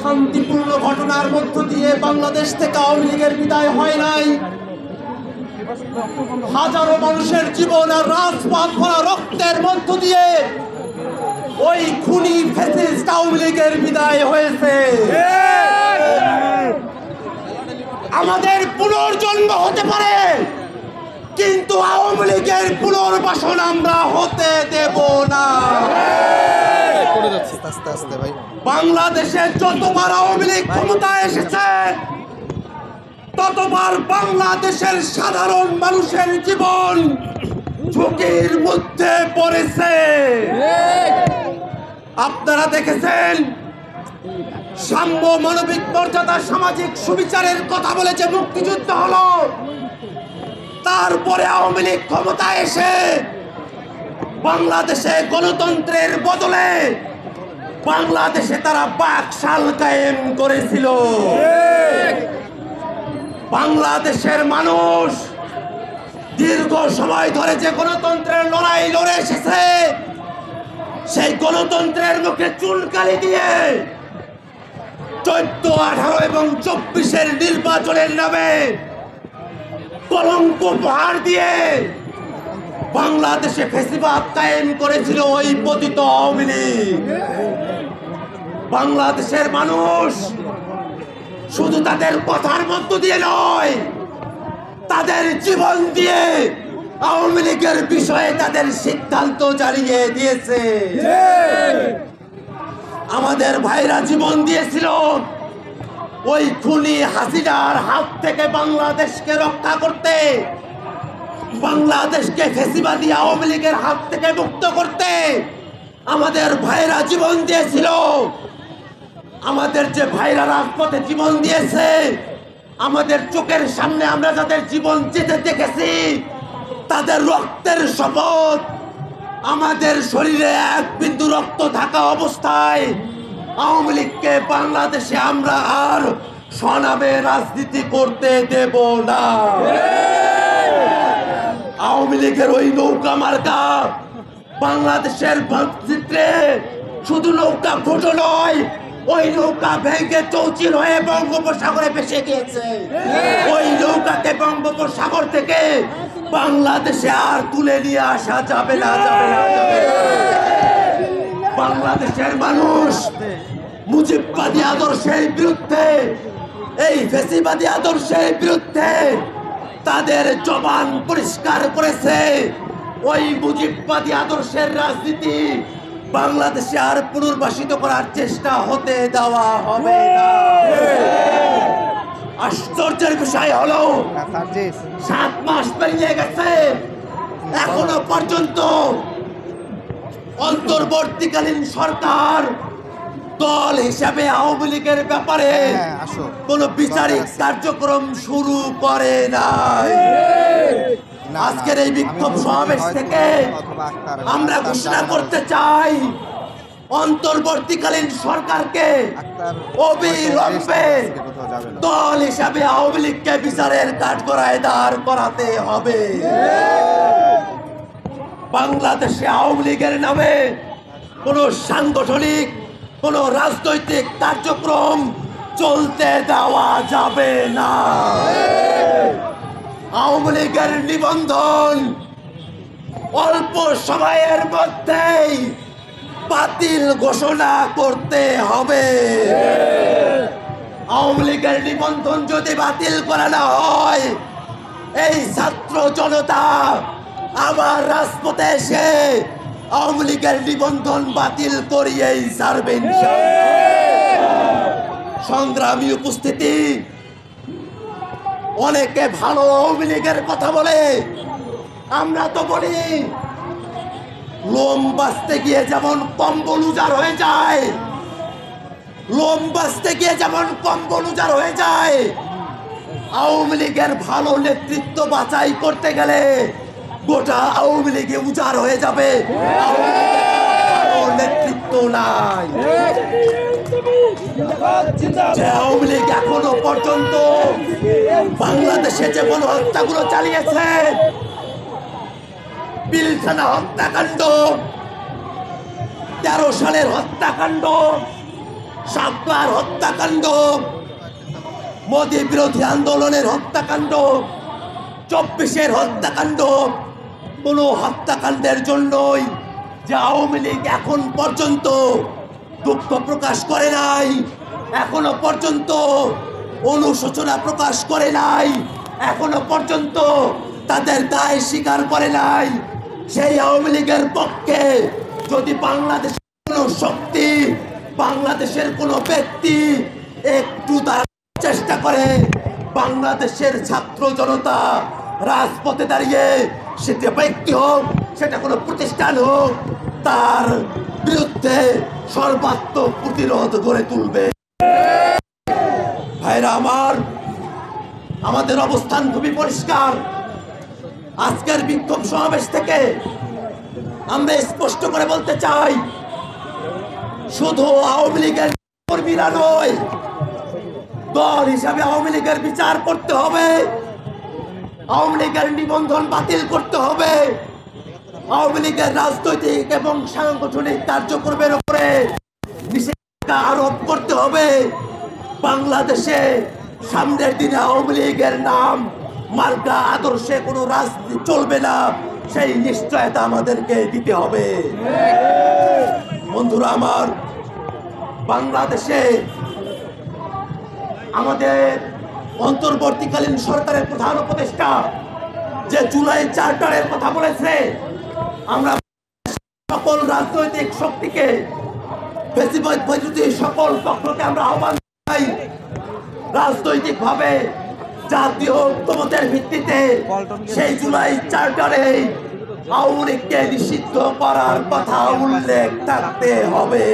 শান্তিপূর্ণ ঘটনার মধ্য দিয়ে বাংলাদেশ থেকে আওয়ামী লীগের বিদায় হয় নাই। হাজারো মানুষের জীবন আর রাজপথ ভরা রক্তের মধ্য দিয়ে ওই খুনি ফ্যাসিস্ট আওয়ামী লীগের বিদায় হয়েছে। আমাদের পুনর্জন্ম হতে পারে, কিন্তু আওয়ামী লীগের পুনর্বাসন আমরা হতে দেব না। বাংলাদেশে যতবার আওয়ামী লীগ ক্ষমতায় এসেছে, ততবার বাংলাদেশের সাধারণ মানুষের জীবন ঝুঁকির মধ্যে পড়েছে। আপনারা দেখেছেন, সাম্য, মানবিক মর্যাদা, সামাজিক সুবিচারের কথা বলে যে মুক্তিযুদ্ধ হলো, তারপরে আওয়ামী লীগ ক্ষমতায় এসে বাংলাদেশে গণতন্ত্রের বদলে বাংলাদেশে তারা বাকশাল কায়েম করেছিল। বাংলাদেশের মানুষ দীর্ঘ সময় ধরে যে গণতন্ত্রের লড়াই লড়ে এসেছে, সেই গণতন্ত্রের মুখে চুনকালি দিয়ে 14, 18 এবং 24-এর নির্বাচনের নামে কলঙ্ক উপহার দিয়ে বাংলাদেশে ফ্যাসিবাদ কায়েম করেছিল ওই পতিত আওয়ামী লীগ। বাংলাদেশের মানুষ শুধু তাদের কথার মধ্য দিয়ে নয়, তাদের জীবন দিয়ে আওয়ামী লীগের বিষয়ে তাদের সিদ্ধান্ত জানিয়ে দিয়েছে। আমাদের ভাইরা জীবন দিয়েছিল ওই খুনি হাসিনার হাত থেকে বাংলাদেশকে রক্ষা করতে, বাংলাদেশকে ফ্যাসিবাদী আওয়ামী লীগের হাত থেকে মুক্ত করতে। আমাদের ভাইরা জীবন দিয়েছিল। আমাদের যে ভাইরা রাজপথে জীবন দিয়েছে, আমাদের চোখের সামনে আমরা যাদের জীবন যেতে দেখেছি, তাদের রক্তের শপথ, আমাদের শরীরে এক বিন্দু রক্ত থাকা অবস্থায় আওয়ামী লীগকে বাংলাদেশে আমরা আর স্বনামে রাজনীতি করতে দেব না। আওয়ামী লীগের ওই নৌকা মার্কা বাংলাদেশের মানচিত্রে শুধু নৌকা ফুটো নয়, ওই নৌকা ভেঙে চৌচির হয়ে বঙ্গোপসাগরে ভেসে গিয়েছে। ওই নৌকাকে বঙ্গোপসাগর থেকে বাংলাদেশে আর তুলে নিয়ে আসা যাবে না, যাবে না, যাবে না। বাংলাদেশের মানুষ মুজিববাদী আদর্শের বিরুদ্ধে, এই ফ্যাসিবাদী আদর্শের বিরুদ্ধে তাদের জবান পরিষ্কার করেছে। ওই মুজিববাদী আদর্শের রাজনীতি বাংলাদেশে আর পুনর্বাসিত করার চেষ্টা হতে দেওয়া হবে না। আশ্চর্যের বিষয় হলো 7 মাস পেরিয়ে গেছে, এখনো পর্যন্ত অন্তর্বর্তীকালীন সরকার দল হিসাবে আওয়ামী লীগের ব্যাপারে কোনো বিচারিক কার্যক্রম শুরু করে নাই। আজকের এই বিক্ষোভ সমাবেশ থেকে আমরা ঘোষণা করতে চাই, অন্তর্বর্তীকালীন সরকারকে অবিলম্বে দল হিসাবে আওয়ামী লীগকে বিচারের কাঠগড়ায় দাঁড় করাতে হবে। বাংলাদেশে আওয়ামী লীগের নামে কোনো সাংগঠনিক, কোনো রাজনৈতিক কার্যক্রম চলতে দেওয়া যাবে না। আওয়ামী লীগের নিবন্ধন অল্প সময়ের মধ্যেই বাতিল ঘোষণা করতে হবে। আওয়ামী লীগের নিবন্ধন যদি বাতিল করা না হয়, এই ছাত্র জনতা আবার রাজপথে এসে আওয়ামী লীগের নিবন্ধন বাতিল করিয়েই ছাড়বেন। সংগ্রামী উপস্থিতি, অনেকে ভালো আওয়ামী লীগের কথা বলে, আমরা তো বলি লোম বাঁচতে গিয়ে যেমন কম্বল উজাড় হয়ে যায়, লোম বাঁচতে গিয়ে যেমন কম্বল উজাড় হয়ে যায়, আওয়ামী লীগের ভালো নেতৃত্ব বাছাই করতে গেলে গোটা আওয়ামী লীগে উজাড় হয়ে যাবে। ভালো নেতৃত্ব নাই। যে আওয়ামী লীগ এখনো পর্যন্ত বাংলাদেশে যে গণহত্যাগুলো চালিয়েছে, পিলখানা হত্যাকাণ্ড, 13 সালের হত্যাকাণ্ড, শাপলার হত্যাকাণ্ড, মোদী বিরোধী আন্দোলনের হত্যাকাণ্ড, 24-এর হত্যাকাণ্ড, কোনো হত্যাকাণ্ডের জন্যই যে আওয়ামী লীগ এখন পর্যন্ত দুঃখ প্রকাশ করে নাই, এখনো পর্যন্ত অনুশোচনা প্রকাশ করে নাই, এখনো পর্যন্ত তাদের দায় স্বীকার করে নাই, সেই আওয়ামী লীগের পক্ষে যদি বাংলাদেশের কোনো শক্তি, বাংলাদেশের কোনো ব্যক্তি একটু দাঁড়ানোর চেষ্টা করে, বাংলাদেশের ছাত্র জনতা রাজপথে দাঁড়িয়ে, সেটা ব্যক্তি হোক, সেটা কোনো প্রতিষ্ঠান হোক, তার বিরুদ্ধে সর্বাত্মক প্রতিরোধ গড়ে তুলবে। ভাইরা আমার, আমাদের অবস্থান খুবই পরিষ্কার। আজকের বিক্ষোভ সমাবেশ থেকে আমরা স্পষ্ট করে বলতে চাই, শুধু আওয়ামী লীগের কর্মীরা নয়, দল হিসাবে আওয়ামী লীগের বিচার করতে হবে, আওয়ামী লীগের নিবন্ধন বাতিল করতে হবে, আওয়ামী লীগের রাজনৈতিক এবং সাংগঠনিক কার্যক্রমের উপরে নিষেধাজ্ঞা আরোপ করতে হবে। বাংলাদেশে সামনের দিনে আওয়ামী লীগের নাম, মার্কা, আদর্শে কোনো রাজনীতি চলবে না, সেই নিশ্চয়তা আমাদেরকে দিতে হবে। বন্ধুরা আমার, বাংলাদেশে আমাদের অন্তর্বর্তীকালীন সরকারের প্রধান উপদেষ্টা যে জুলাই চার্টারের কথা বলেছে, আমরা সকল রাজনৈতিক শক্তিকে, ফ্যাসিবাদ বিরোধী সকল পক্ষকে আমরা আহ্বান জানাই, রাজনৈতিকভাবে জাতীয় ঐক্যমতের ভিত্তিতে সেই জুলাই চার্টারে আওয়ামী লীগকে নিষিদ্ধ করার কথা উল্লেখ থাকতে হবে।